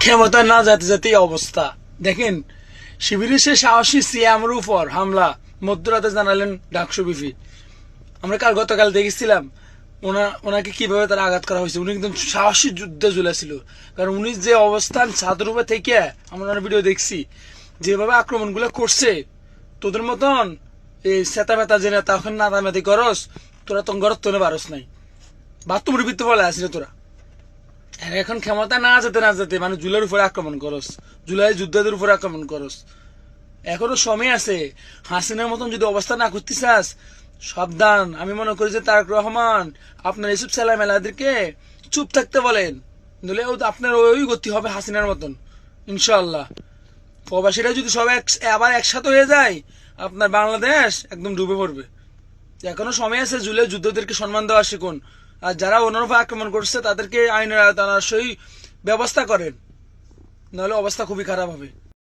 ক্ষমতা না যেতে যেতে অবস্থা দেখেন। শিবিরের সে সাহসী সিয়ামের উপর হামলা মধ্যরাতে জানালেন ডাকসু বিপি। আমরা গতকাল দেখেছিলাম ওনাকে কিভাবে তারা আঘাত করা হয়েছে। উনি একদম সাহসী যুদ্ধে ঝুলেছিল, কারণ উনি যে অবস্থান ছাদের উপর থেকে আমরা ভিডিও দেখছি, যেভাবে আক্রমণগুলো করছে, তোদের মতন এই সেতা বেতা জেনে তখন নাতামাতি করস, তোরা তো গরত তো পারস নাই, বাথরুমের ভিতরে বলে আসলে তোরা। এখন ক্ষমতা না যেতে না যেতে মানে জুলাইয়ের উপরে আক্রমণ করস, জুলাই যুদ্ধদের উপরে আক্রমণ করস। এখনো সময় আছে। হাসিনার মতন যদি অবস্থা না করতে চাস, সাবধান। আমি মনে করি যে তারেক রহমান আপনার এইসব ছেলে মেলাদেরকে চুপ থাকতে বলেন, নইলে আপনার ওই গতি হবে হাসিনার মতন ইনশাল্লাহ। প্রবাসীরা যদি সব আবার একসাথে হয়ে যায়, আপনার বাংলাদেশ একদম ডুবে পড়বে। এখনো সময় আছে। জুলাই যুদ্ধদেরকে সম্মান দেওয়া শিখুন, আর যারা অন্যরূপ আক্রমণ করছে তাদেরকে আইনের আওতায় আনার সই ব্যবস্থা করেন, নাহলে অবস্থা খুবই খারাপ হবে।